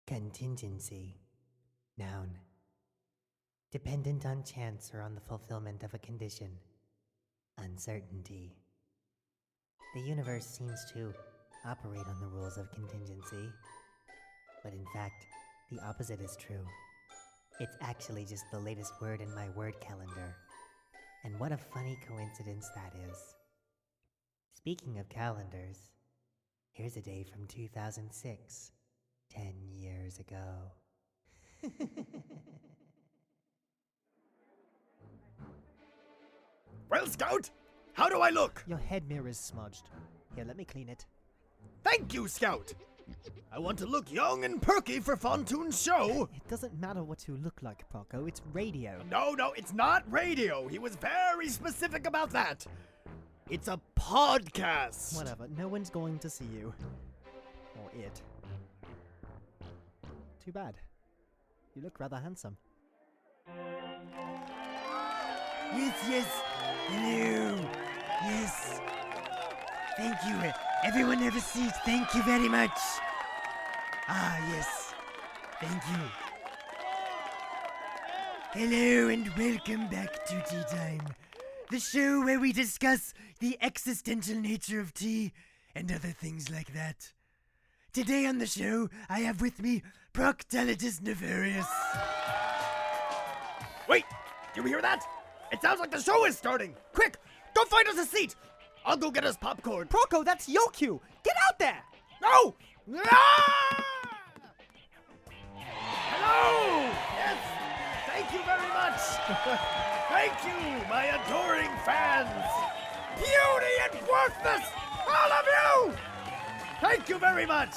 Contingency. Noun. Dependent on chance or on the fulfillment of a condition. Uncertainty. The universe seems to operate on the rules of contingency. But in fact, the opposite is true. It's actually just the latest word in my word calendar. And what a funny coincidence that is. Speaking of calendars, here's a day from 2006, 10 years ago. Well, Scout, how do I look? Your head mirror is smudged. Here, let me clean it. Thank you, Scout. I want to look young and perky for Fontoon's show. It doesn't matter what you look like, Proco. It's radio. No, it's not radio. He was very specific about that. It's a podcast. Whatever. No one's going to see you. Or it. Too bad. You look rather handsome. Yes. Hello. Yes. Thank you. Everyone have a seat. Thank you very much. Ah, yes. Thank you. Hello and welcome back to Tea Time, the show where we discuss the existential nature of tea and other things like that. Today on the show, I have with me Proctologist Nefarious. Wait, did you hear that? It sounds like the show is starting. Quick, go find us a seat. I'll go get us popcorn. Proco, that's your cue. Get out there. No! Ah! Hello! Yes! Thank you very much! Thank you, my adoring fans! Beauty and worthless! All of you! Thank you very much!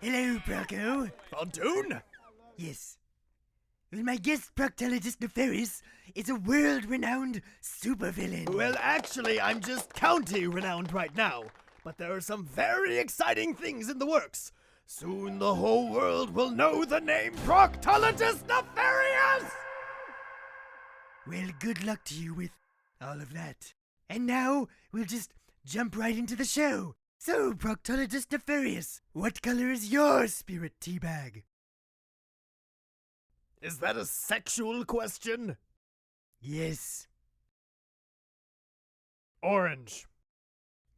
Hello, Proco. Fontoon? Yes. Well, my guest Proctologist Nefarious is a world-renowned supervillain. Well, actually, I'm just county-renowned right now. But there are some very exciting things in the works. Soon the whole world will know the name Proctologist Nefarious! Well, good luck to you with all of that. And now, we'll just jump right into the show. So, Proctologist Nefarious, what color is your spirit tea bag? Is that a sexual question? Yes. Orange.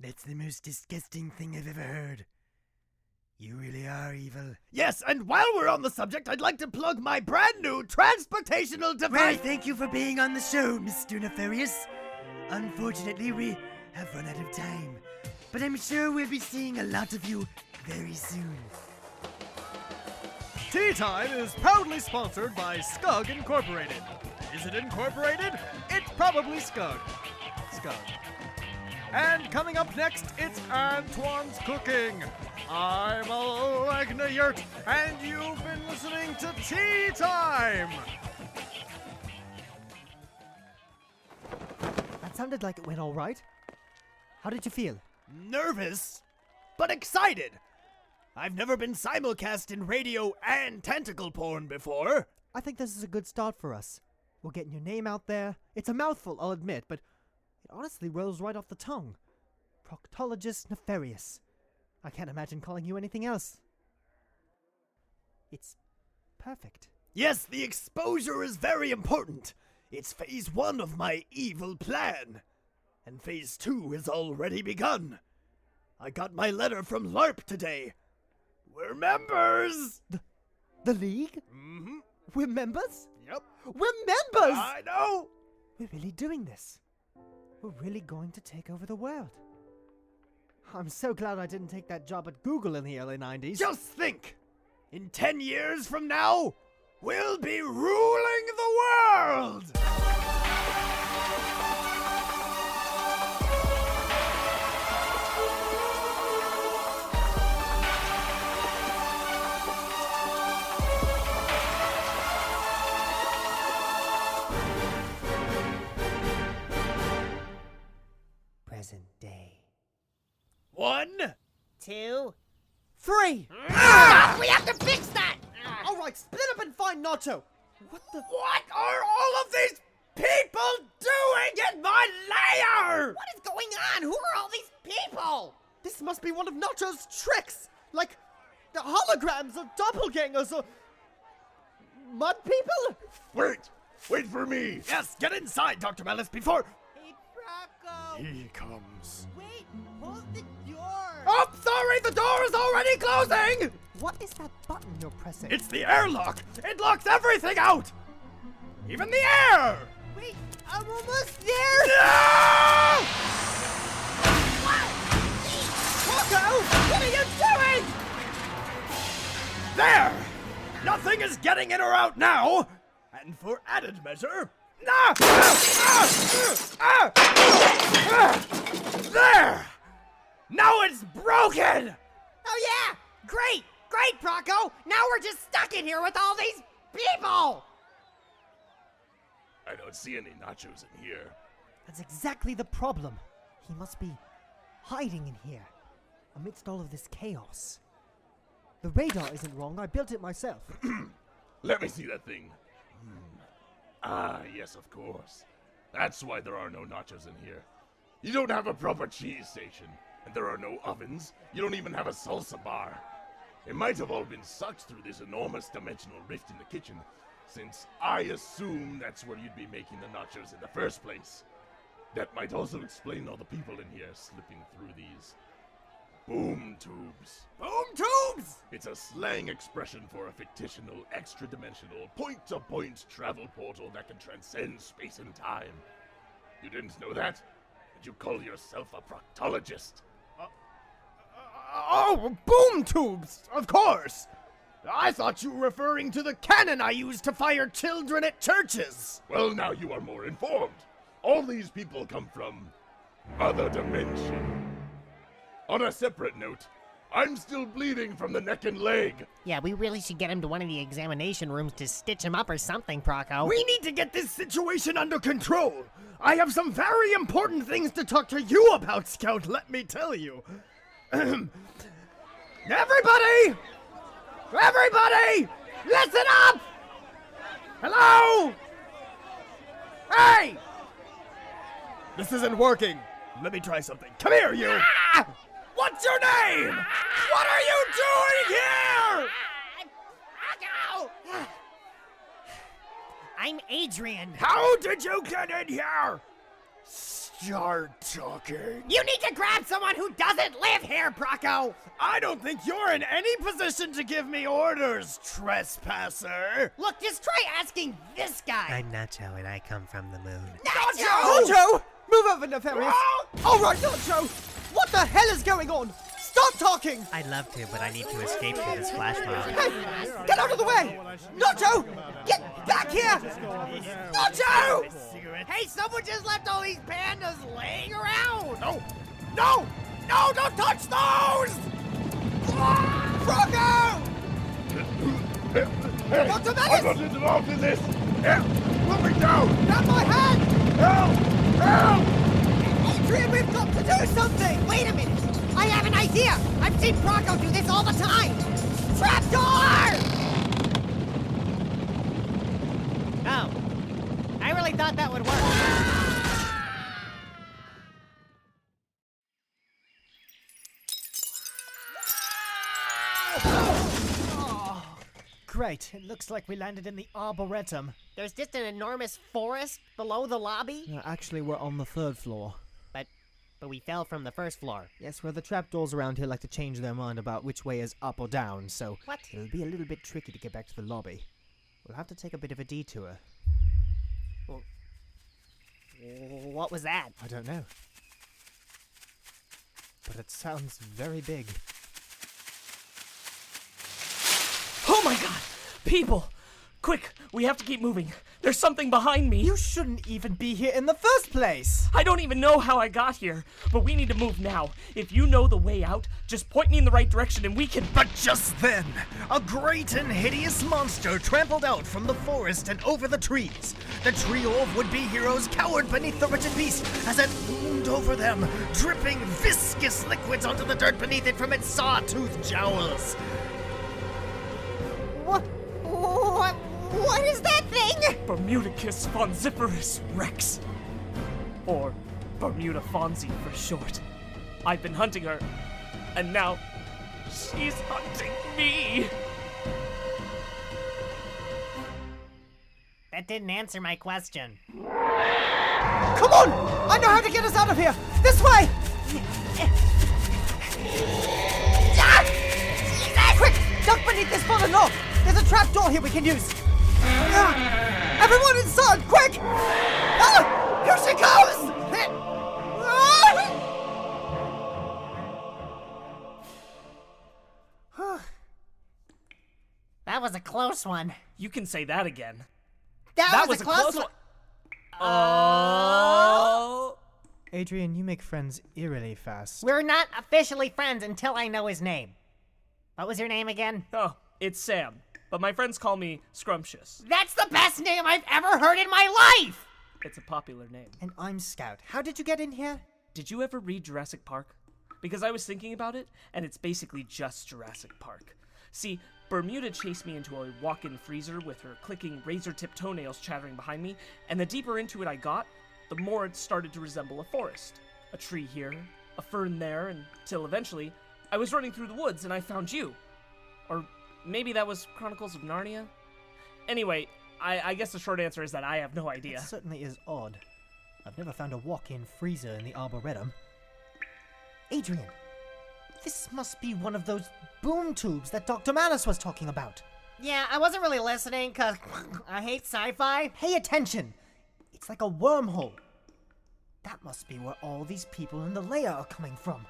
That's the most disgusting thing I've ever heard. You really are evil. Yes, and while we're on the subject, I'd like to plug my brand new transportational device. Well, thank you for being on the show, Mr. Nefarious. Unfortunately, we have run out of time. But I'm sure we'll be seeing a lot of you very soon. Tea Time is proudly sponsored by Scug Incorporated. Is it incorporated? It's probably Scug. Scug. And coming up next, it's Antoine's Cooking. I'm Alegna Yurt, and you've been listening to Tea Time. That sounded like it went all right. How did you feel? Nervous, but excited. I've never been simulcast in radio and tentacle porn before. I think this is a good start for us. We're getting your name out there. It's a mouthful, I'll admit, but it honestly rolls right off the tongue. Proctologist Nefarious. I can't imagine calling you anything else. It's perfect. Yes, the exposure is very important. It's phase 1 of my evil plan. And phase 2 has already begun. I got my letter from LARP today. We're members! The League? Mm-hmm. We're members? Yep. We're members! I know! We're really doing this. We're really going to take over the world. I'm so glad I didn't take that job at Google in the early 90s. Just think! In 10 years from now, we'll be ruling the world! Present day. 1, 2, 3! We have to fix that! Alright, split up and find Nacho! What the... What are all of these people doing in my lair? What is going on? Who are all these people? This must be one of Nacho's tricks! Like The holograms of doppelgangers or mud people? Wait for me! Yes, get inside, Dr. Malice, before... Hey, Proco! He comes. Wait, hold the door! Oh, sorry, the door is already closing! What is that button you're pressing? It's the airlock! It locks everything out! Even the air! Wait, I'm almost there! No! Proco! What are you doing? There! Nothing is getting in or out now! And for added measure... There! Now it's broken! Oh yeah! Great! Great, Proco! Now we're just stuck in here with all these people! I don't see any nachos in here. That's exactly the problem. He must be hiding in here, amidst all of this chaos. The radar isn't wrong, I built it myself. Let me see that thing. Ah, yes, of course. That's why there are no nachos in here. You don't have a proper cheese station, and there are no ovens. You don't even have a salsa bar. It might have all been sucked through this enormous dimensional rift in the kitchen, since I assume that's where you'd be making the nachos in the first place. That might also explain all the people in here slipping through these boom tubes. Boom tubes! It's a slang expression for a fictional, extra-dimensional, point-to-point travel portal that can transcend space and time. You didn't know that? And you call yourself a proctologist? Oh, boom tubes! Of course! I thought you were referring to the cannon I used to fire children at churches! Well, now you are more informed. All these people come from other dimension. On a separate note, I'm still bleeding from the neck and leg. Yeah, we really should get him to one of the examination rooms to stitch him up or something, Proco. We need to get this situation under control! I have some very important things to talk to you about, Scout, let me tell you. Everybody! Everybody! Listen up! Hello? Hey! This isn't working. Let me try something. Come here, you! Ah! What's your name? What are you doing here? Proco! I'm Adrian. How did you get in here? Start talking. You need to grab someone who doesn't live here, Proco! I don't think you're in any position to give me orders, trespasser. Look, just try asking this guy. I'm Nacho and I come from the moon. Nacho! Nacho! Move over, Nefarious! Alright, Nacho! What the hell is going on? Stop talking! I'd love to, but I need to escape through this flash mob. Hey! Get out of the way! Nacho! Get back here! Nacho! Hey, someone just left all these pandas laying around! No! No! No, don't touch those! Proco! Hey, Dr. I'm Menace! not involved in this! Help! Put me down! Grab my hand! Help! Help! Adrian, we've got to do something! Wait a minute! I have an idea! I've seen Proco do this all the time! Trapdoor! Oh. I really thought that would work. Great, it looks like we landed in the Arboretum. There's just an enormous forest below the lobby. Actually, we're on the 3rd floor. But we fell from the 1st floor. Yes, well, the trapdoors around here like to change their mind about which way is up or down, so What? it'll be a little bit tricky to get back to the lobby. We'll have to take a bit of a detour. What was that? I don't know. But it sounds very big. Oh my god! People! Quick, we have to keep moving. There's something behind me. You shouldn't even be here in the first place! I don't even know how I got here, but we need to move now. If you know the way out, just point me in the right direction and we can... But just then, a great and hideous monster trampled out from the forest and over the trees. The trio of would-be heroes cowered beneath the wretched beast as it loomed over them, dripping viscous liquids onto the dirt beneath it from its saw-toothed jowls. What is that thing? Bermudicus fonziferus rex. Or Bermuda Fonzie for short. I've been hunting her, and now She's hunting me! That didn't answer my question. Come on! I know how to get us out of here! This way! Quick! Duck beneath this fallen log! There's a trap door here we can use! Everyone inside! Quick! Here she comes! That was a close one. You can say that again. That was a close one. Oh! Adrian, you make friends eerily fast. We're not officially friends until I know his name. What was your name again? Oh, it's Sam. But my friends call me Scrumptious. That's the best name I've ever heard in my life! It's a popular name. And I'm Scout. How did you get in here? Did you ever read Jurassic Park? Because I was thinking about it, and it's basically just Jurassic Park. See, Bermuda chased me into a walk-in freezer with her clicking razor-tipped toenails chattering behind me, and the deeper into it I got, the more it started to resemble a forest. A tree here, a fern there, until eventually, I was running through the woods and I found you. Or maybe that was Chronicles of Narnia? Anyway, I guess the short answer is that I have no idea. It certainly is odd. I've never found a walk-in freezer in the Arboretum. Adrian, this must be one of those boom tubes that Dr. Malice was talking about. Yeah, I wasn't really listening because I hate sci-fi. Pay attention! It's like a wormhole. That must be where all these people in the lair are coming from.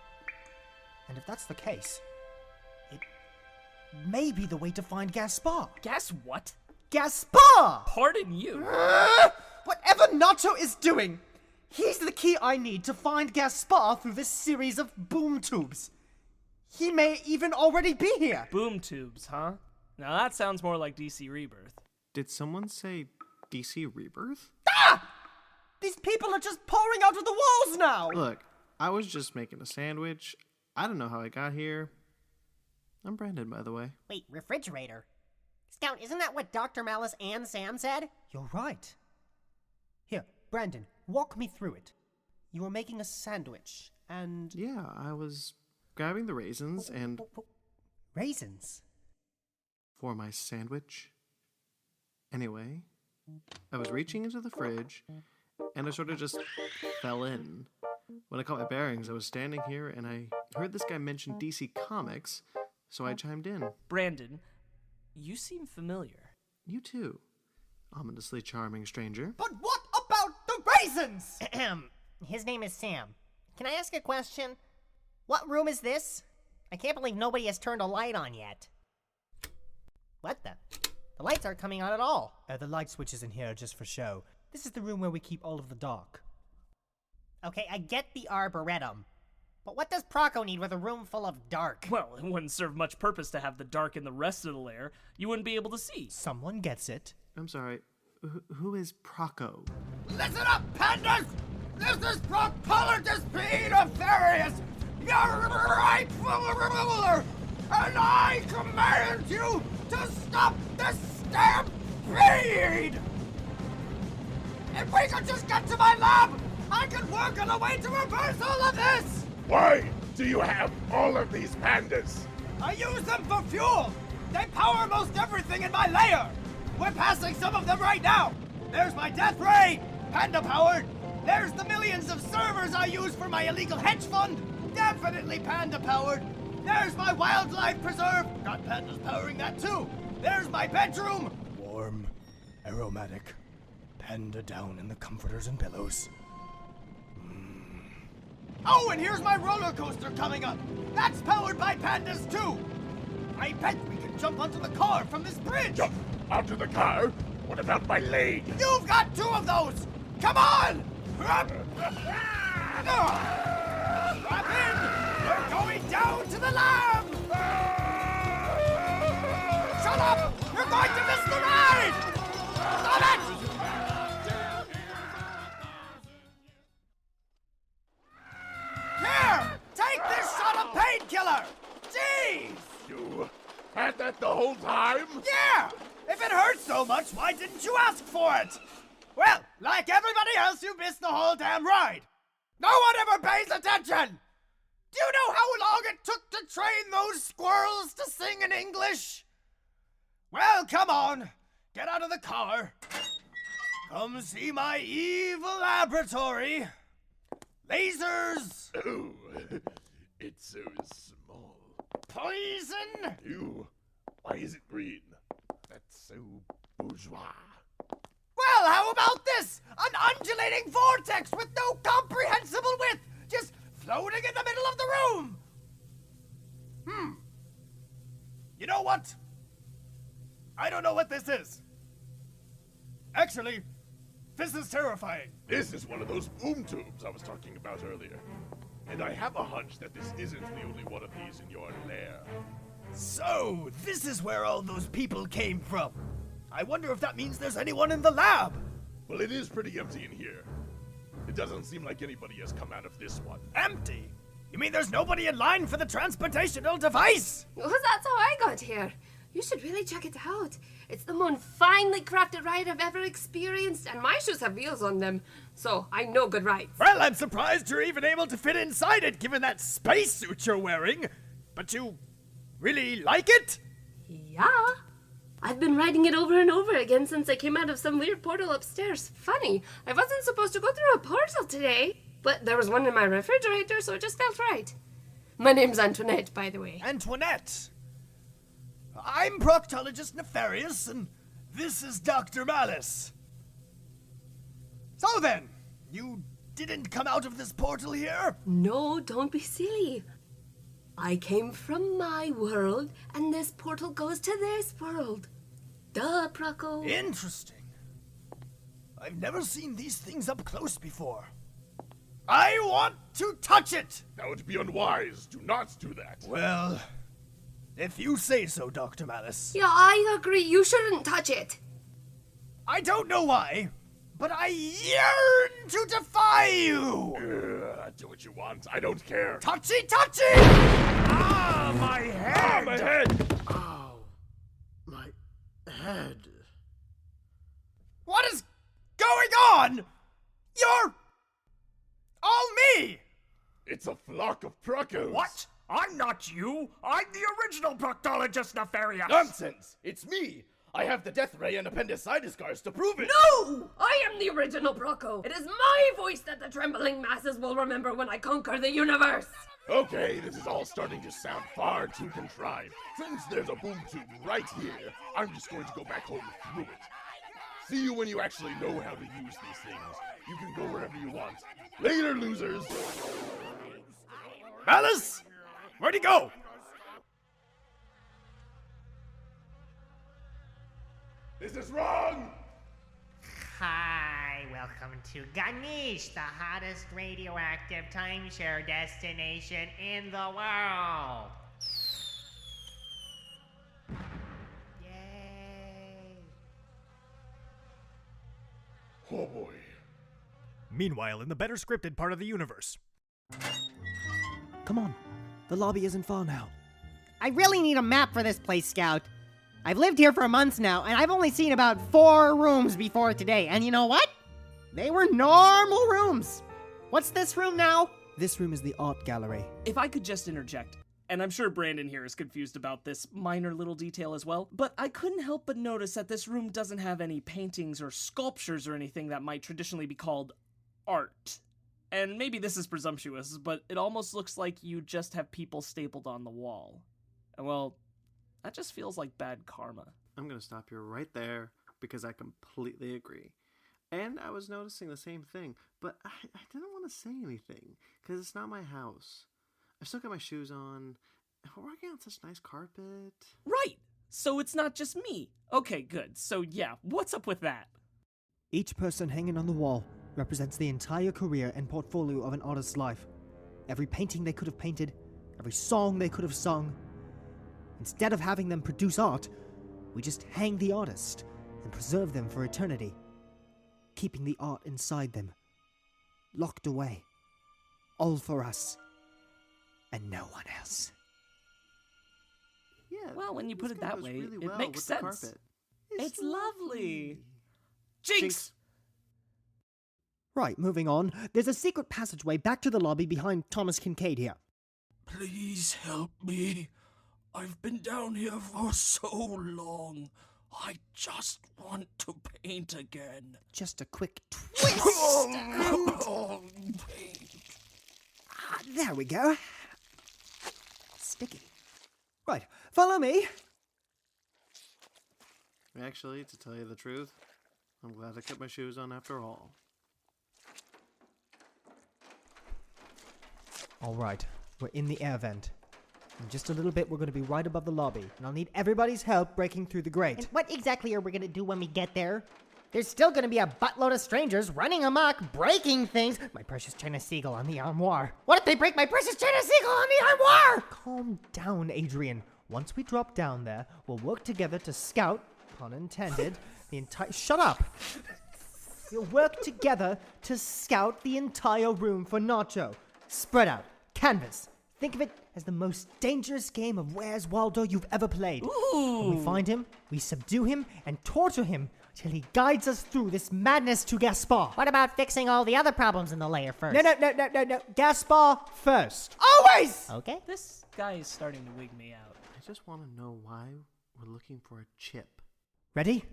And if that's the case, it may be the way to find Gaspar. Guess what? Gaspar! Pardon you. Whatever Nacho is doing, he's the key I need to find Gaspar through this series of boom tubes. He may even already be here. Boom tubes, huh? Now that sounds more like DC Rebirth. Did someone say DC Rebirth? These people are just pouring out of the walls now. Look, I was just making a sandwich. I don't know how I got here. I'm Brandon, by the way. Wait, refrigerator? Scout, isn't that what Dr. Malice and Sam said? You're right. Here, Brandon, walk me through it. You were making a sandwich, and... Yeah, I was grabbing the raisins and... Raisins? For my sandwich. Anyway, I was reaching into the fridge, and I sort of just fell in. When I caught my bearings, I was standing here, and I heard this guy mention DC Comics, so I chimed in. Brandon, you seem familiar. You too, ominously charming stranger. But what about the raisins? His name is Sam. Can I ask a question? What room is this? I can't believe nobody has turned a light on yet. What the? The lights aren't coming on at all. The light switches in here are just for show. This is the room where we keep all of the dark. Okay, I get the Arboretum. But what does Proco need with a room full of dark? Well, it wouldn't serve much purpose to have the dark in the rest of the lair. You wouldn't be able to see. Someone gets it. I'm sorry, who is Proco? Listen up, pandas! This is Proctologist P. Nefarious, your rightful ruler, and I command you to stop this stampede! If we could just get to my lab, I could work on a way to reverse all of this! Why do you have all of these pandas? I use them for fuel! They power most everything in my lair! We're passing some of them right now! There's my death ray! Panda-powered! There's the millions of servers I use for my illegal hedge fund! Definitely panda-powered! There's my wildlife preserve! Got pandas powering that too! There's my bedroom! Warm, aromatic, panda down in the comforters and pillows. Oh, and here's my roller coaster coming up! That's powered by pandas too! I bet we can jump onto the car from this bridge! Jump onto the car? What about my leg? You've got two of those! Come on! Strap in! We're going down to the lab! Shut up! You're going to miss the ride! Stop it! Here! Take this shot of painkiller! Jeez! You had that the whole time? Yeah! If it hurts so much, why didn't you ask for it? Well, like everybody else, you missed the whole damn ride. No one ever pays attention! Do you know how long it took to train those squirrels to sing in English? Well, come on. Get out of the car. Come see my evil laboratory. Lasers. Oh, it's so small. Poison. Ew. Why is it green? That's so bourgeois. Well, how about this? An undulating vortex with no comprehensible width, just floating in the middle of the room. You know what? I don't know what this is. Actually, this is terrifying. This is one of those boom tubes I was talking about earlier. And I have a hunch that this isn't the only one of these in your lair. So, this is where all those people came from. I wonder if that means there's anyone in the lab. Well, it is pretty empty in here. It doesn't seem like anybody has come out of this one. Empty? You mean there's nobody in line for the transportational device? Oh, that's how I got here. You should really check it out. It's the most finely crafted ride I've ever experienced, and my shoes have wheels on them, so I know good rides. Well, I'm surprised you're even able to fit inside it, given that spacesuit you're wearing. But you really like it? Yeah. I've been riding it over and over again since I came out of some weird portal upstairs. Funny, I wasn't supposed to go through a portal today, but there was one in my refrigerator, so it just felt right. My name's Antoinette, by the way. Antoinette. I'm Proctologist Nefarious, and this is Dr. Malice. So then, you didn't come out of this portal here? No, don't be silly. I came from my world, and this portal goes to this world. Duh, Proco. Interesting. I've never seen these things up close before. I want to touch it! That would be unwise. Do not do that. Well, if you say so, Dr. Malice. Yeah, I agree. You shouldn't touch it. I don't know why, but I yearn to defy you! Do what you want. I don't care. Touchy, touchy! Ah, my head! Ah, my head! Ow. My head. What is going on? You're all me! It's a flock of Procos. What? I'm not you. I'm the original Proctologist Nefarious. Nonsense! It's me! I have the death ray and appendicitis scars to prove it! No! I am the original Proco. It is my voice that the trembling masses will remember when I conquer the universe. Okay, this is all starting to sound far too contrived. Since there's a boom tube right here, I'm just going to go back home through it. See you when you actually know how to use these things. You can go wherever you want. Later, losers! Malice? Where'd he go? This is wrong! Hi, welcome to Ganesh, the hottest radioactive timeshare destination in the world. Yay! Oh boy. Meanwhile, in the better scripted part of the universe. Come on. The lobby isn't far now. I really need a map for this place, Scout. I've lived here for months now, and I've only seen about 4 rooms before today. And you know what? They were normal rooms. What's this room now? This room is the art gallery. If I could just interject, and I'm sure Brandon here is confused about this minor little detail as well, but I couldn't help but notice that this room doesn't have any paintings or sculptures or anything that might traditionally be called art. And maybe this is presumptuous, but it almost looks like you just have people stapled on the wall. And well, that just feels like bad karma. I'm going to stop you right there because I completely agree. And I was noticing the same thing, but I didn't want to say anything because it's not my house. I still got my shoes on. We're walking on such nice carpet. Right! So it's not just me. Okay, good. So yeah, what's up with that? Each person hanging on the wall represents the entire career and portfolio of an artist's life. Every painting they could have painted, every song they could have sung. Instead of having them produce art, we just hang the artist and preserve them for eternity, keeping the art inside them, locked away, all for us, and no one else. Yeah. Well, when you put it that way, really it well makes with sense. The carpet. It's lovely. Jinx! Right, moving on. There's a secret passageway back to the lobby behind Thomas Kincaid here. Please help me. I've been down here for so long. I just want to paint again. Just a quick twist. There we go. Sticky. Right, follow me. Actually, to tell you the truth, I'm glad I kept my shoes on after all. All right, we're in the air vent. In just a little bit, we're going to be right above the lobby, and I'll need everybody's help breaking through the grate. And what exactly are we gonna do when we get there? There's still gonna be a buttload of strangers running amok, breaking things. My precious China Seagull on the armoire. What if they break my precious China Seagull on the armoire? Calm down, Adrian. Once we drop down there, we'll work together to scout, pun intended, the entire... Shut up! We'll work together to scout the entire room for Nacho. Spread out. Canvas. Think of it as the most dangerous game of Where's Waldo you've ever played. Ooh. When we find him, we subdue him and torture him till he guides us through this madness to Gaspar. What about fixing all the other problems in the layer first? No. Gaspar first. Always! Okay. This guy is starting to wig me out. I just want to know why we're looking for a chip. Ready?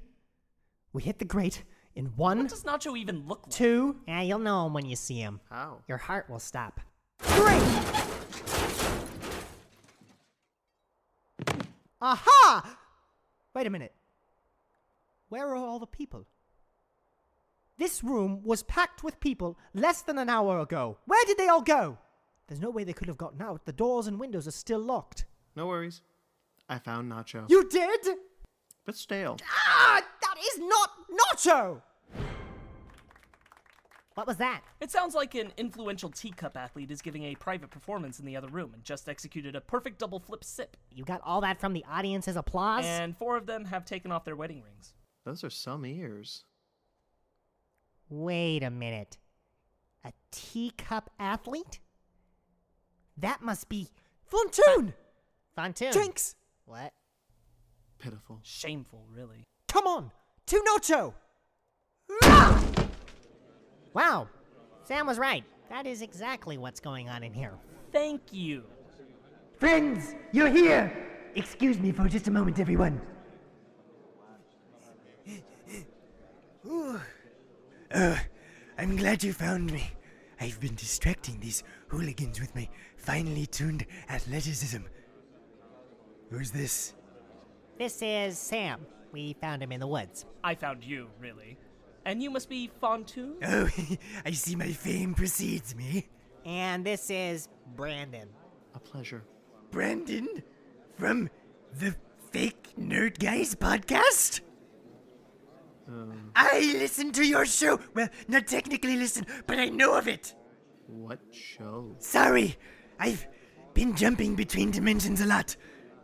We hit the grate in 1, What does Nacho even look like? 2, Yeah, you'll know him when you see him. How? Your heart will stop. 3. Aha! Wait a minute. Where are all the people? This room was packed with people less than an hour ago. Where did they all go? There's no way they could have gotten out. The doors and windows are still locked. No worries. I found Nacho. You did? But stale. Ah! That is not Nacho! What was that? It sounds like an influential teacup athlete is giving a private performance in the other room and just executed a perfect double flip sip. You got all that from the audience's applause? And 4 of them have taken off their wedding rings. Those are some ears. Wait a minute. A teacup athlete? That must be Fontoon! Fontoon. Jinx! What? Pitiful. Shameful, really. Come on! To Nacho! Wow. Sam was right. That is exactly what's going on in here. Thank you. Friends, you're here! Excuse me for just a moment, everyone. I'm glad you found me. I've been distracting these hooligans with my finely tuned athleticism. Who's this? This is Sam. We found him in the woods. I found you, really. And you must be Fontoon? Oh, I see my fame precedes me. And this is Brandon. A pleasure. Brandon? From the Fake Nerd Guys podcast? I listen to your show. Well, not technically listen, but I know of it. What show? Sorry, I've been jumping between dimensions a lot.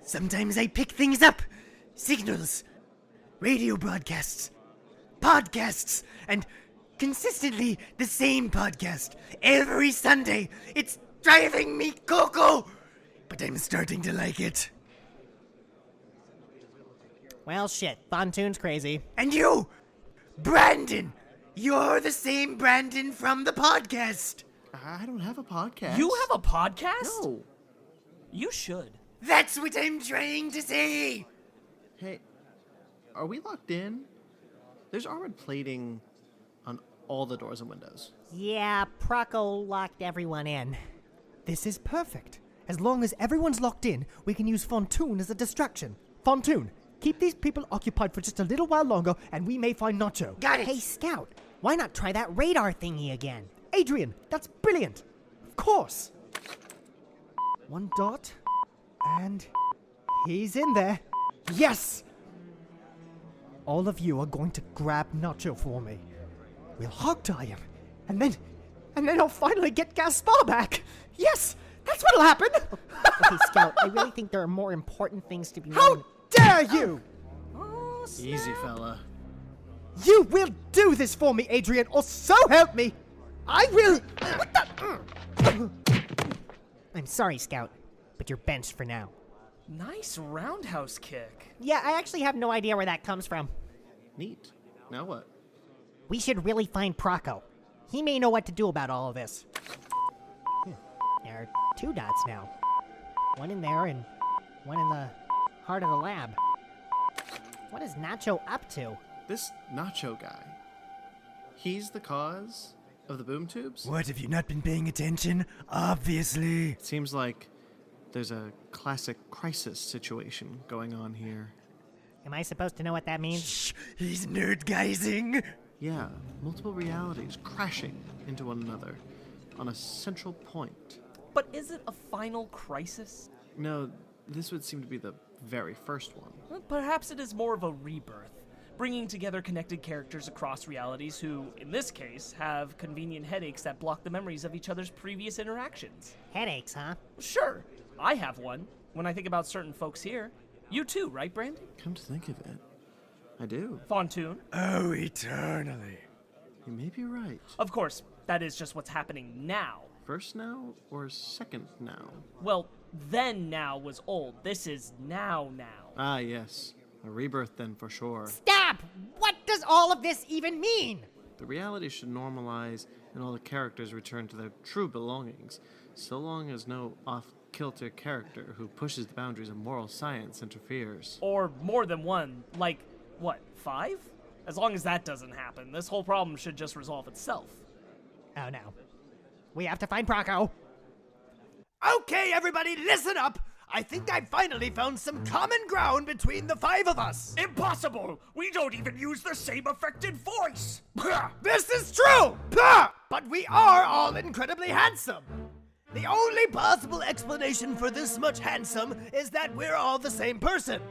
Sometimes I pick things up. Signals, radio broadcasts, podcasts, and consistently the same podcast every Sunday. It's driving me cuckoo, but I'm starting to like it. Well, shit. Fontoon's crazy. And you, Brandon, you're the same Brandon from the podcast. I don't have a podcast. You have a podcast? No. You should. That's what I'm trying to say. Hey, are we locked in? There's armored plating on all the doors and windows. Yeah, Proco locked everyone in. This is perfect. As long as everyone's locked in, we can use Fontoon as a distraction. Fontoon, keep these people occupied for just a little while longer, and we may find Nacho. Got it. Hey, Scout, why not try that radar thingy again? Adrian, that's brilliant. Of course. 1 dot, and he's in there. Yes! All of you are going to grab Nacho for me. We'll hog-tie him, and then I'll finally get Gaspar back. Yes, that's what'll happen. Okay, Scout, I really think there are more important things to be How known. dare you! Easy, fella. You will do this for me, Adrian, or so help me! I will... What the... I'm sorry, Scout, but you're benched for now. Nice roundhouse kick. Yeah, I actually have no idea where that comes from. Neat. Now what? We should really find Proco. He may know what to do about all of this. There are 2 dots now. One in there and one in the heart of the lab. What is Nacho up to? This Nacho guy, he's the cause of the boom tubes? What, have you not been paying attention? Obviously. It seems like there's a classic crisis situation going on here. Am I supposed to know what that means? Shh, he's nerdgazing. Yeah, multiple realities crashing into one another on a central point. But is it a final crisis? No, this would seem to be the very first one. Well, perhaps it is more of a rebirth, bringing together connected characters across realities who, in this case, have convenient headaches that block the memories of each other's previous interactions. Headaches, huh? Sure, I have one when I think about certain folks here. You too, right, Brandy? Come to think of it, I do. Fontoon? Oh, eternally. You may be right. Of course, that is just what's happening now. First now or second now? Well, then now was old. This is now. Ah, yes. A rebirth then for sure. Stop! What does all of this even mean? The reality should normalize and all the characters return to their true belongings, so long as no off-kilter character who pushes the boundaries of moral science interferes. Or more than one, like, what, 5? As long as that doesn't happen, this whole problem should just resolve itself. Oh no. We have to find Proco. Okay, everybody, listen up. I think I finally found some common ground between the 5 of us. Impossible! We don't even use the same affected voice! This is true! But we are all incredibly handsome. The only possible explanation for this much handsome is that we're all the same person.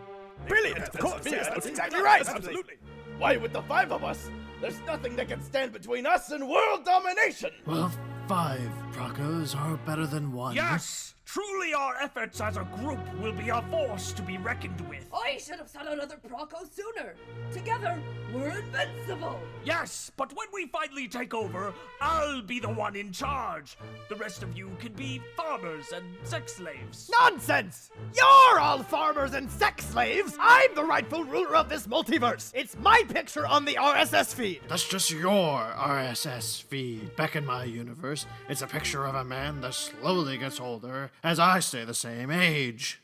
Brilliant, of course, yes, that's exactly right. Absolutely. Why, with the 5 of us, there's nothing that can stand between us and world domination. Well, 5 Procos are better than 1. Yes! Truly our efforts as a group will be a force to be reckoned with. I should have sent another Proco sooner. Together, we're invincible. Yes, but when we finally take over, I'll be the one in charge. The rest of you can be farmers and sex slaves. Nonsense! You're all farmers and sex slaves! I'm the rightful ruler of this multiverse! It's my picture on the RSS feed! That's just your RSS feed. Back in my universe, it's a picture of a man that slowly gets older as I stay the same age.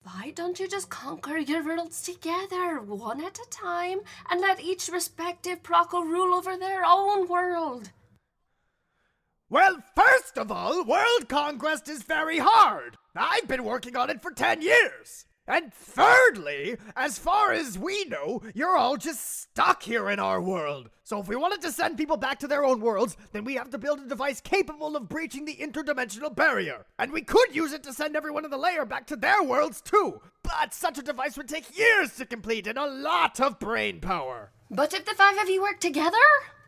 Why don't you just conquer your worlds together, one at a time, and let each respective Proco rule over their own world? Well, first of all, world conquest is very hard. I've been working on it for 10 years. And thirdly, as far as we know, you're all just stuck here in our world. So if we wanted to send people back to their own worlds, then we have to build a device capable of breaching the interdimensional barrier. And we could use it to send everyone in the layer back to their worlds too. But such a device would take years to complete and a lot of brain power. But if the 5 of you work together?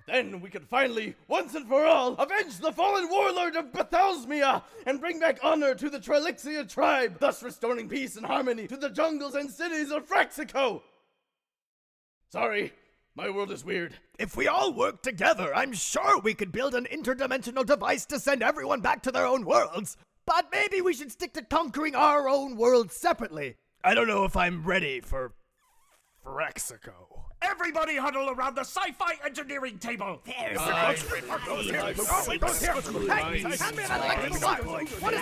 Then we could finally, once and for all, avenge the fallen warlord of Bethalsmia and bring back honor to the Trilixia tribe, thus restoring peace and harmony to the jungles and cities of Fraxico. Sorry, my world is weird. If we all work together, I'm sure we could build an interdimensional device to send everyone back to their own worlds. But maybe we should stick to conquering our own world separately. I don't know if I'm ready for Fraxico. Everybody huddle around the sci-fi engineering table. There's What is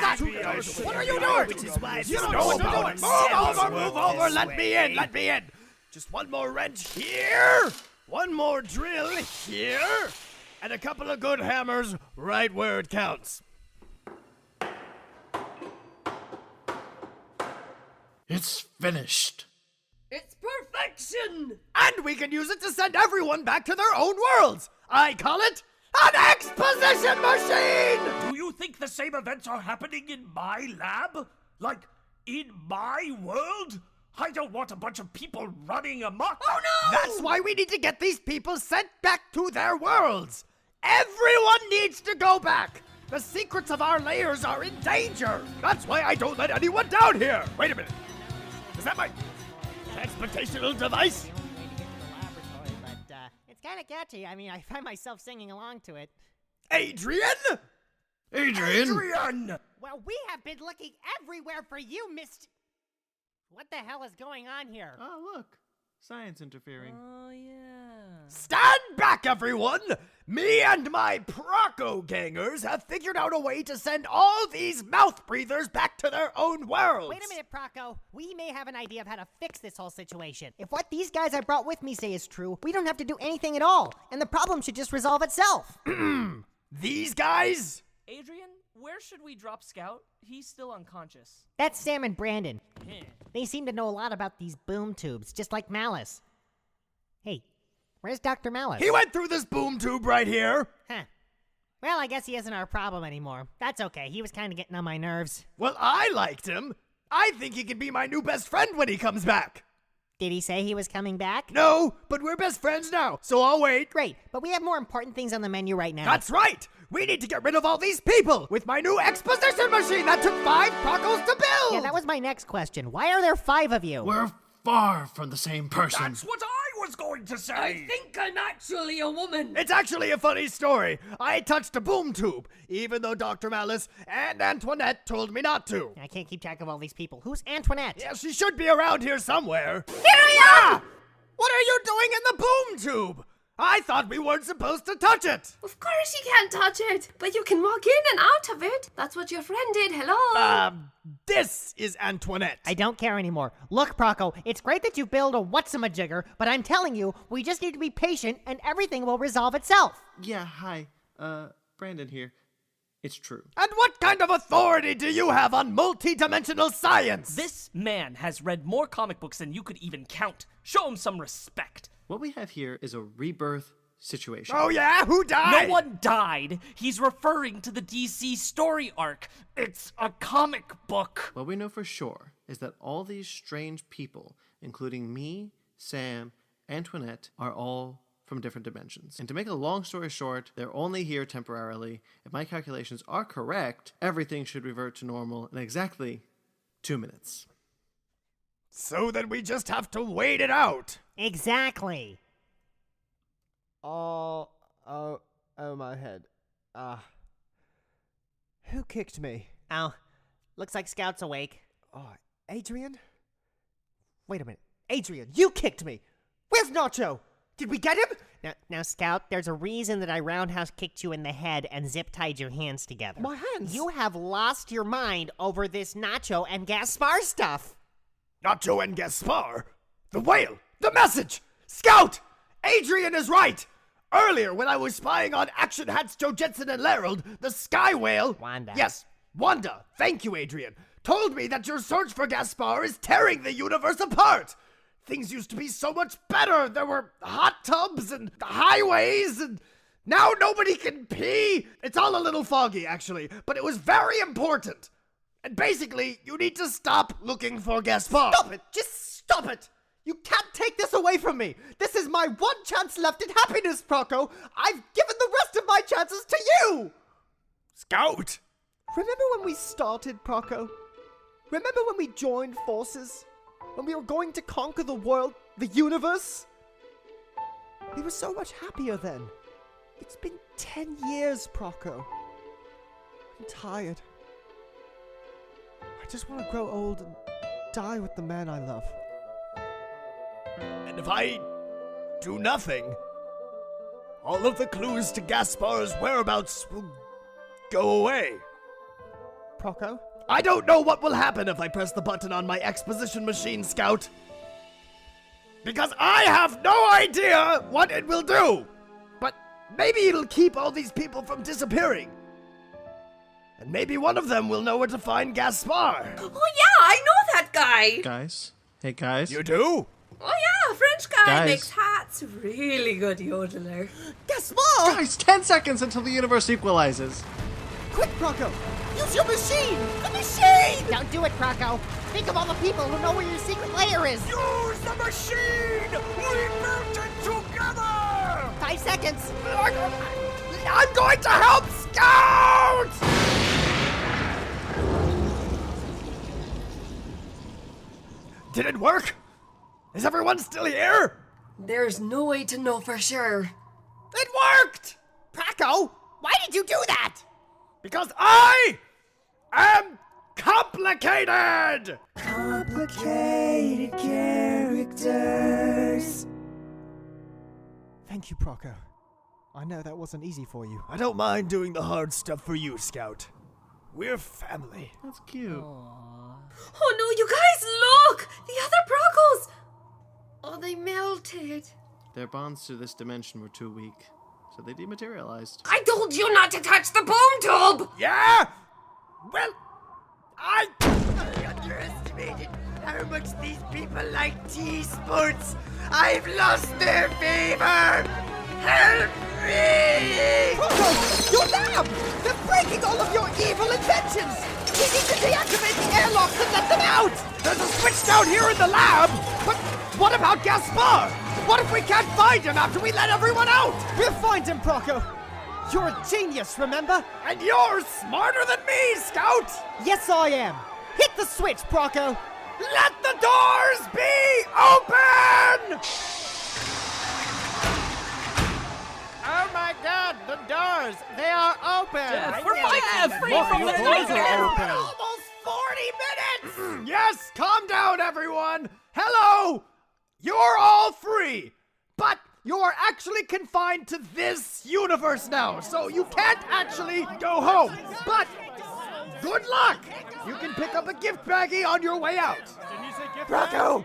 that? What are you doing? You don't know what you're doing. Move over. Let me in. Just one more wrench here. One more drill here. And a couple of good hammers right where it counts. It's finished. It's perfection! And we can use it to send everyone back to their own worlds. I call it an exposition machine! Do you think the same events are happening in my lab? Like, in my world? I don't want a bunch of people running amok. Oh no! That's why we need to get these people sent back to their worlds. Everyone needs to go back. The secrets of our layers are in danger. That's why I don't let anyone down here. Wait a minute. Is that my transportational device? But it's kind of catchy. I mean, I find myself singing along to it. Adrian? Adrian! Well, we have been looking everywhere for you, What the hell is going on here? Oh, look. Science interfering. Oh, yeah. Stand back, everyone! Me and my Proco gangers have figured out a way to send all these mouth breathers back to their own worlds. Wait a minute, Proco. We may have an idea of how to fix this whole situation. If what these guys I brought with me say is true, we don't have to do anything at all, and the problem should just resolve itself. These guys? Adrian, where should we drop Scout? He's still unconscious. That's Sam and Brandon. They seem to know a lot about these boom tubes, just like Malice. Hey, where's Dr. Malice? He went through this boom tube right here. Huh. Well, I guess he isn't our problem anymore. That's okay. He was kind of getting on my nerves. Well, I liked him. I think he can be my new best friend when he comes back. Did he say he was coming back? No, but we're best friends now, so I'll wait. Great, but we have more important things on the menu right now. That's right! We need to get rid of all these people with my new exposition machine that took 5 Procos to build! Yeah, that was my next question. Why are there 5 of you? We're far from the same person. That's what I was going to say! I think I'm actually a woman. It's actually a funny story. I touched a boom tube, even though Dr. Malice and Antoinette told me not to. I can't keep track of all these people. Who's Antoinette? Yeah, she should be around here somewhere. Here I am! What are you doing in the boom tube? I thought we weren't supposed to touch it. Of course you can't touch it, but you can walk in and out of it. That's what your friend did. Hello? This is Antoinette. I don't care anymore. Look, Proco, it's great that you build a whatsamajigger, but I'm telling you, we just need to be patient and everything will resolve itself. Yeah, hi. Brandon here. It's true. And what kind of authority do you have on multi-dimensional science? This man has read more comic books than you could even count. Show him some respect. What we have here is a rebirth situation. Oh yeah? Who died? No one died. He's referring to the DC story arc. It's a comic book. What we know for sure is that all these strange people, including me, Sam, Antoinette, are all from different dimensions. And to make a long story short, they're only here temporarily. If my calculations are correct, everything should revert to normal in exactly 2 minutes. So then we just have to wait it out. Exactly. Oh, my head. Who kicked me? Oh, looks like Scout's awake. Oh, Adrian? Wait a minute. Adrian, you kicked me! Where's Nacho? Did we get him? Now, Scout, there's a reason that I roundhouse kicked you in the head and zip-tied your hands together. My hands? You have lost your mind over this Nacho and Gaspar stuff. Nacho and Gaspar? The whale? The message! Scout! Adrian is right! Earlier, when I was spying on Action Hats Joe Jetson and Larold, the Sky Whale... Wanda. Yes, Wanda. Thank you, Adrian. Told me that your search for Gaspar is tearing the universe apart. Things used to be so much better. There were hot tubs and highways, and now nobody can pee. It's all a little foggy, actually, but it was very important. And basically, you need to stop looking for Gaspar. Stop it! Just stop it! You can't take this away from me! This is my one chance left at happiness, Proco! I've given the rest of my chances to you! Scout! Remember when we started, Proco? Remember when we joined forces? When we were going to conquer the world, the universe? We were so much happier then. It's been 10 years, Proco. I'm tired. I just want to grow old and die with the man I love. And if I do nothing, all of the clues to Gaspar's whereabouts will go away. Proco? I don't know what will happen if I press the button on my exposition machine, Scout. Because I have no idea what it will do. But maybe it'll keep all these people from disappearing. And maybe one of them will know where to find Gaspar. Oh yeah, I know that guy. Guys? Hey, guys? You do? Oh yeah, French guy Guys. makes hats. Really good yodeler. Gaspar! Guys, 10 seconds until the universe equalizes. Quick, Proco! Use your machine! The machine! Don't do it, Proco. Think of all the people who know where your secret lair is. Use the machine! We built it together! 5 seconds. I'm going to help Scout! Did it work? Is everyone still here? There's no way to know for sure. It worked! Proco, why did you do that? Because I am complicated! Complicated characters. Thank you, Proco. I know that wasn't easy for you. I don't mind doing the hard stuff for you, Scout. We're family. That's cute. Oh no, you guys, look! The other Procos! Oh, they melted. Their bonds to this dimension were too weak, so they dematerialized. I told you not to touch the boom tube! Yeah? Well, I Underestimated how much these people like T-sports. I've lost their favor. Help me! Proco! Your lab! They're breaking all of your evil inventions! We need to deactivate the airlocks and let them out! There's a switch down here in the lab! But what about Gaspar? What if we can't find him after we let everyone out? We'll find him, Proco! You're a genius, remember? And you're smarter than me, Scout! Yes, I am! Hit the switch, Proco! Let the doors be open! Oh my god, the doors! They are open! We're free from the doors are open. Almost 40 minutes! Yes, calm down, everyone! Hello! You're all free! But you're actually confined to this universe now, so you can't actually go home. But good luck! You can pick up a gift baggie on your way out. Proco,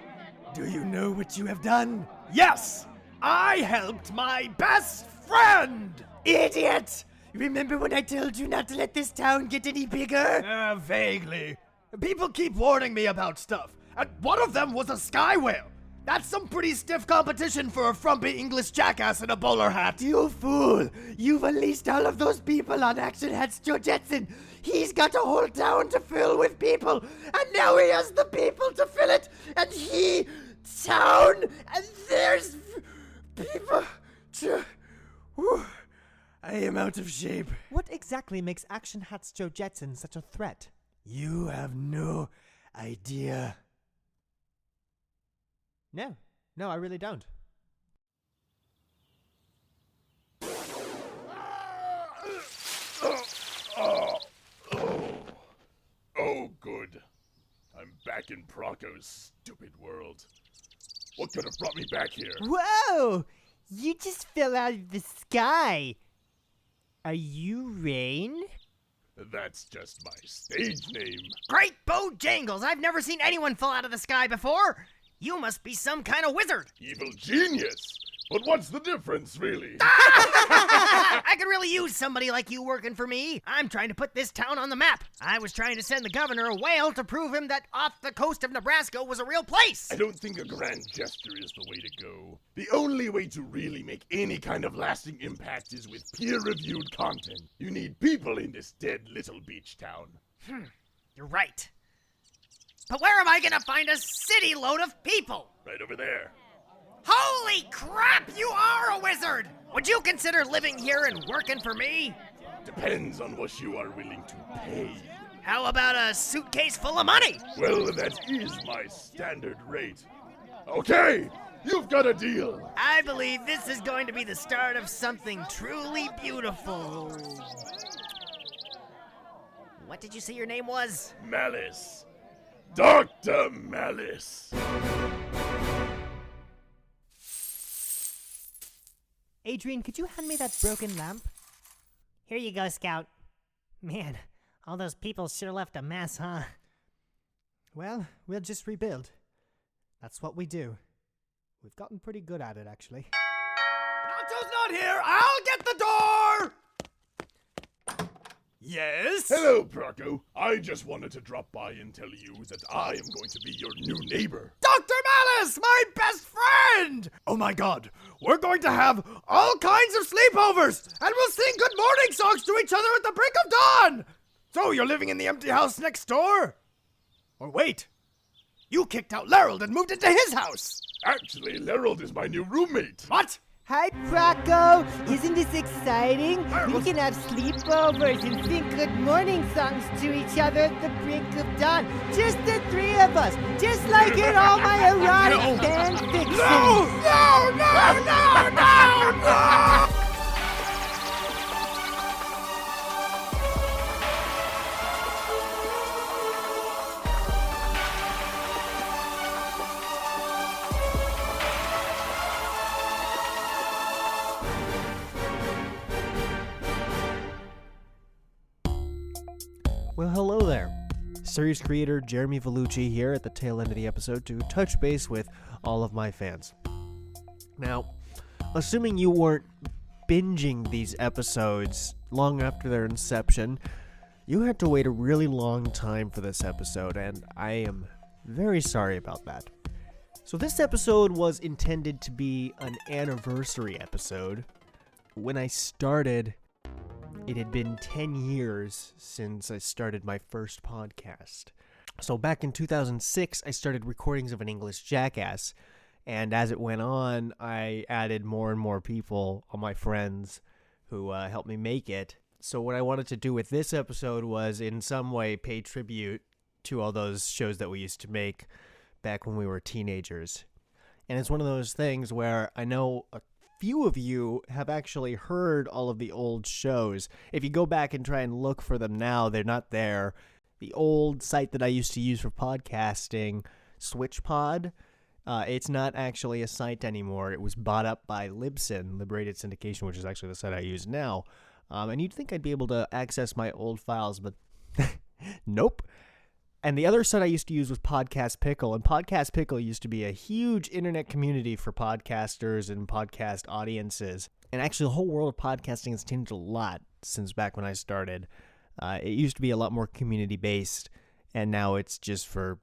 do you know what you have done? Yes! I helped my best friend! Idiot! Remember when I told you not to let this town get any bigger? Vaguely. People keep warning me about stuff, and one of them was a sky whale. That's some pretty stiff competition for a frumpy English jackass in a bowler hat. You fool! You've unleashed all of those people on Action Hat's Joe Jetson. He's got a whole town to fill with people, and now he has the people to fill it, and town, and there's people to... Whew. I am out of shape. What exactly makes Action Hat's Joe Jetson such a threat? You have no idea. No, I really don't. Oh, good. I'm back in Proco's stupid world. What could have brought me back here? Whoa! You just fell out of the sky. Are you Rain? That's just my stage name. Great Bojangles! I've never seen anyone fall out of the sky before! You must be some kind of wizard! Evil genius! But what's the difference, really? I could really use somebody like you working for me. I'm trying to put this town on the map. I was trying to send the governor a whale to prove him that off the coast of Nebraska was a real place. I don't think a grand gesture is the way to go. The only way to really make any kind of lasting impact is with peer-reviewed content. You need people in this dead little beach town. You're right. But where am I gonna find a city load of people? Right over there. Holy crap, you are a wizard! Would you consider living here and working for me? Depends on what you are willing to pay. How about a suitcase full of money? Well, that is my standard rate. Okay, you've got a deal. I believe this is going to be the start of something truly beautiful. What did you say your name was? Malice. Dr. Malice. Adrian, could you hand me that broken lamp? Here you go, Scout. Man, all those people sure left a mess, huh? Well, we'll just rebuild. That's what we do. We've gotten pretty good at it, actually. Nacho's not here! I'll get the door! Yes? Hello, Proco. I just wanted to drop by and tell you that I am going to be your new neighbor. Dr. Malice, my best friend! Oh my god, we're going to have all kinds of sleepovers, and we'll sing good morning songs to each other at the break of dawn! So you're living in the empty house next door? Or wait, you kicked out Lerald and moved into his house! Actually, Lerald is my new roommate. What? Hi, Proco! Isn't this exciting? We can have sleepovers and sing good morning songs to each other at the break of dawn. Just the three of us, just like in all my erotic fan fiction. No! Well, hello there. Series creator Jeremy Vellucci here at the tail end of the episode to touch base with all of my fans. Now, assuming you weren't binging these episodes long after their inception, you had to wait a really long time for this episode, and I am very sorry about that. So this episode was intended to be an anniversary episode. When I started, it had been 10 years since I started my first podcast. So back in 2006, I started recordings of an English Jackass, and as it went on, I added more and more people, all my friends, who helped me make it. So what I wanted to do with this episode was in some way pay tribute to all those shows that we used to make back when we were teenagers. And it's one of those things where I know a few of you have actually heard all of the old shows. If you go back and try and look for them now, they're not there. The old site that I used to use for podcasting, SwitchPod, it's not actually a site anymore. It was bought up by Libsyn, Liberated Syndication, which is actually the site I use now. And you'd think I'd be able to access my old files, but nope. And the other site I used to use was Podcast Pickle, and Podcast Pickle used to be a huge internet community for podcasters and podcast audiences. And actually, the whole world of podcasting has changed a lot since back when I started. It used to be a lot more community-based, and now it's just for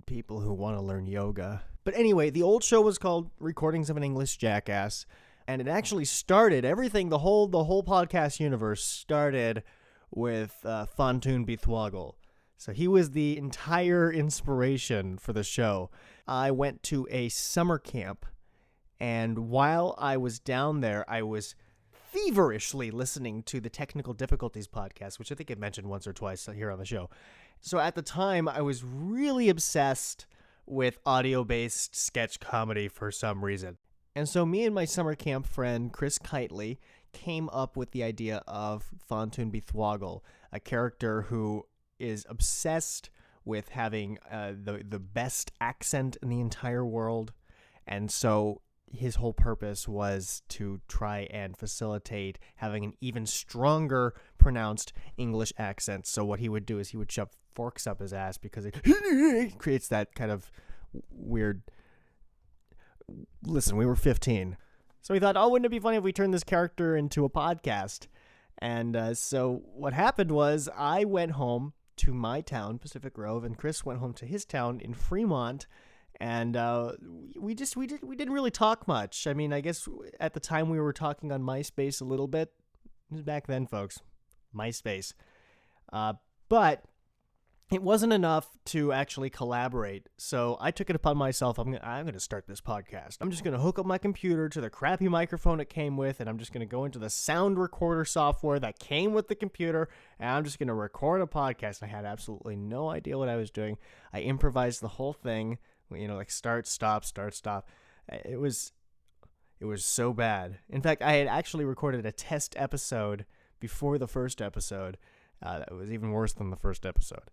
people who want to learn yoga. But anyway, the old show was called Recordings of an English Jackass, and it actually started, the whole podcast universe started with Fontoon Bithwoggle. So he was the entire inspiration for the show. I went to a summer camp, and while I was down there, I was feverishly listening to the Technical Difficulties podcast, which I think I've mentioned once or twice here on the show. So at the time, I was really obsessed with audio-based sketch comedy for some reason. And so me and my summer camp friend, Chris Kitely, came up with the idea of Fontoon Bithwoggle, a character who is obsessed with having the best accent in the entire world. And so his whole purpose was to try and facilitate having an even stronger pronounced English accent. So what he would do is he would shove forks up his ass because it creates that kind of weird... Listen, we were 15. So we thought, wouldn't it be funny if we turned this character into a podcast? And so what happened was I went home to my town, Pacific Grove, and Chris went home to his town in Fremont. And we didn't really talk much. I mean, I guess at the time we were talking on MySpace a little bit. It was back then, folks. MySpace. But it wasn't enough to actually collaborate, so I took it upon myself. I'm going to start this podcast. I'm just going to hook up my computer to the crappy microphone it came with, and I'm just going to go into the sound recorder software that came with the computer, and I'm just going to record a podcast. I had absolutely no idea what I was doing. I improvised the whole thing, like start, stop, start, stop. It was so bad. In fact, I had actually recorded a test episode before the first episode that was even worse than the first episode.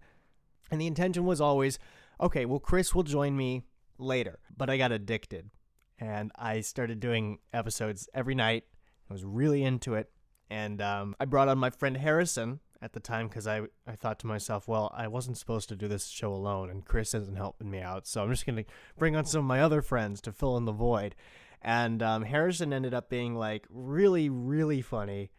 And the intention was always, okay, well, Chris will join me later. But I got addicted, and I started doing episodes every night. I was really into it, and I brought on my friend Harrison at the time because I thought to myself, well, I wasn't supposed to do this show alone, and Chris isn't helping me out, so I'm just going to bring on some of my other friends to fill in the void. And Harrison ended up being, really, really funny.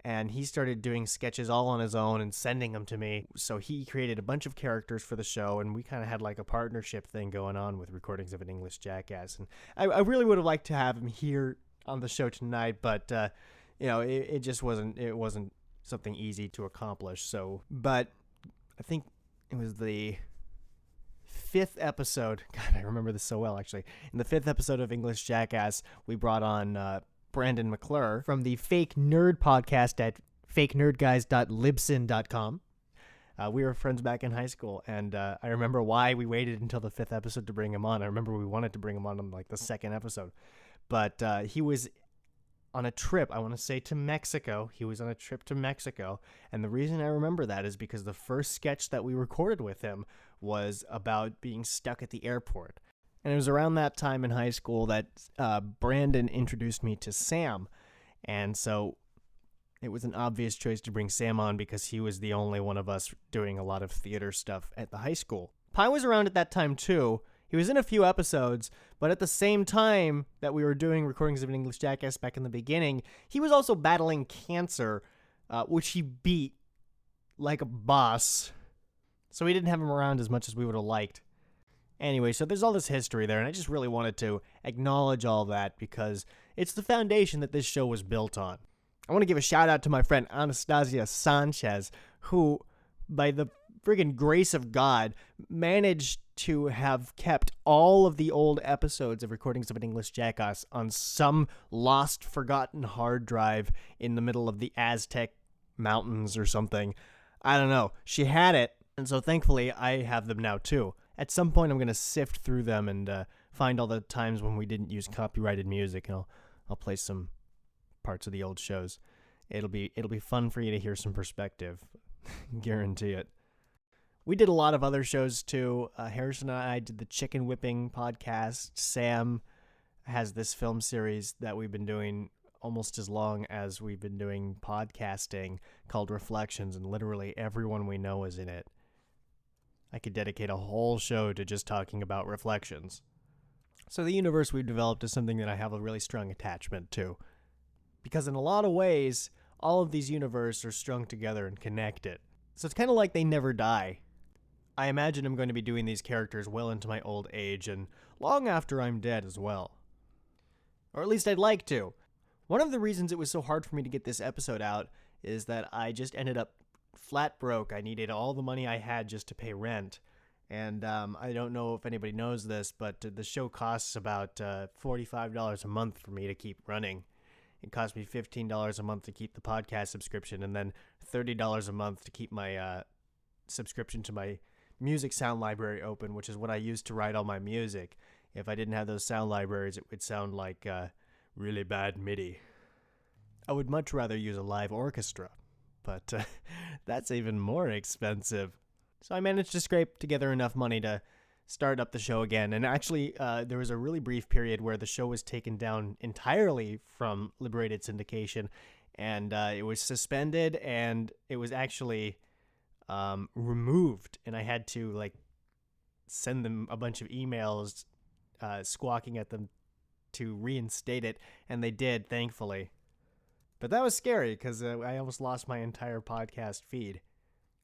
And he started doing sketches all on his own and sending them to me. So he created a bunch of characters for the show, and we kind of had a partnership thing going on with Recordings of an English Jackass. And I really would have liked to have him here on the show tonight, but it just wasn't something easy to accomplish. So, but I think it was the 5th episode. God, I remember this so well, actually. In the 5th episode of English Jackass, we brought on Brandon McClure from the Fake Nerd podcast at fakenerdguys.libsyn.com. We were friends back in high school, and I remember why we waited until the 5th episode to bring him on. I remember we wanted to bring him on the 2nd episode, but he was on a trip, I want to say to Mexico. He was on a trip to Mexico, and the reason I remember that is because the first sketch that we recorded with him was about being stuck at the airport. And it was around that time in high school that Brandon introduced me to Sam. And so It was an obvious choice to bring Sam on because he was the only one of us doing a lot of theater stuff at the high school. Pi was around at that time too. He was in a few episodes, but at the same time that we were doing recordings of an English Jackass back in the beginning, he was also battling cancer, which he beat like a boss. So we didn't have him around as much as we would have liked. Anyway, so there's all this history there, and I just really wanted to acknowledge all that because it's the foundation that this show was built on. I want to give a shout out to my friend Anastasia Sanchez, who, by the friggin' grace of God, managed to have kept all of the old episodes of Recordings of an English Jackass on some lost, forgotten hard drive in the middle of the Aztec mountains or something. I don't know. She had it, and so thankfully I have them now too. At some point I'm going to sift through them and find all the times when we didn't use copyrighted music, and I'll play some parts of the old shows. It'll be fun for you to hear some perspective. Guarantee it. We did a lot of other shows too. Harrison and I did the Chicken Whipping podcast. Sam has this film series that we've been doing almost as long as we've been doing podcasting called Reflections, and literally everyone we know is in it. I could dedicate a whole show to just talking about Reflections. So the universe we've developed is something that I have a really strong attachment to. Because in a lot of ways, all of these universes are strung together and connected. So it's kind of like they never die. I imagine I'm going to be doing these characters well into my old age and long after I'm dead as well. Or at least I'd like to. One of the reasons it was so hard for me to get this episode out is that I just ended up flat broke. I needed all the money I had just to pay rent. And I don't know if anybody knows this, but the show costs about $45 a month for me to keep running. It cost me $15 a month to keep the podcast subscription, and then $30 a month to keep my subscription to my music sound library open, which is what I use to write all my music. If I didn't have those sound libraries, it would sound like really bad MIDI. I would much rather use a live orchestra, but that's even more expensive. So I managed to scrape together enough money to start up the show again. And actually, there was a really brief period where the show was taken down entirely from Liberated syndication, and it was suspended, and it was actually removed. And I had to send them a bunch of emails squawking at them to reinstate it, and they did, thankfully. But that was scary because I almost lost my entire podcast feed.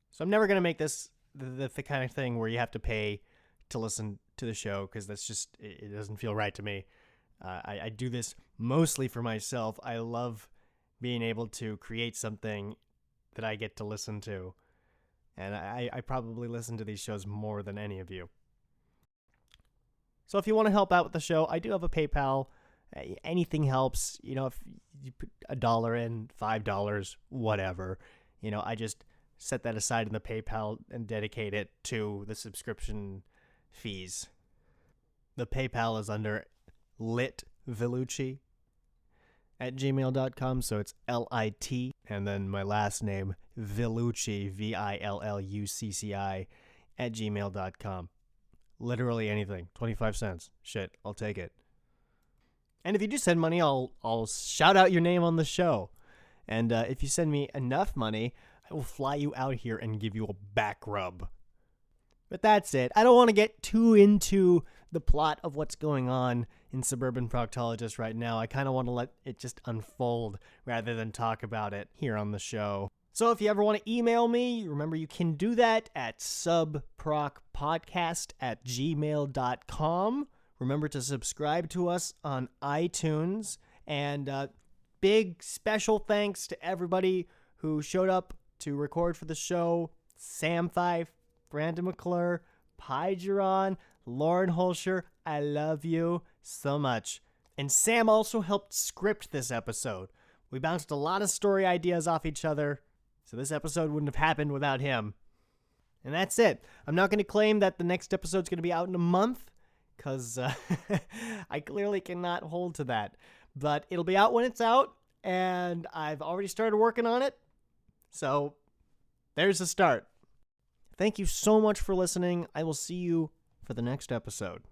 So I'm never going to make this the kind of thing where you have to pay to listen to the show, because that's just, it doesn't feel right to me. I do this mostly for myself. I love being able to create something that I get to listen to. And I probably listen to these shows more than any of you. So if you want to help out with the show, I do have a PayPal. Anything helps. If you put $1 in, $5, whatever. I just set that aside in the PayPal and dedicate it to the subscription fees. The PayPal is under litvillucci@gmail.com, so it's LIT, and then my last name, Villucci, VILLUCCI, @gmail.com. Literally anything. 25 cents. Shit, I'll take it. And if you do send money, I'll shout out your name on the show. And if you send me enough money, I will fly you out here and give you a back rub. But that's it. I don't want to get too into the plot of what's going on in Suburban Proctologist right now. I kind of want to let it just unfold rather than talk about it here on the show. So if you ever want to email me, remember you can do that at subprocpodcast@gmail.com. Remember to subscribe to us on iTunes. And big special thanks to everybody who showed up to record for the show. Sam Fife, Brandon McClure, Pygeron, Lauren Holscher, I love you so much. And Sam also helped script this episode. We bounced a lot of story ideas off each other, so this episode wouldn't have happened without him. And that's it. I'm not going to claim that the next episode's going to be out in a month, because I clearly cannot hold to that. But it'll be out when it's out, and I've already started working on it. So there's a start. Thank you so much for listening. I will see you for the next episode.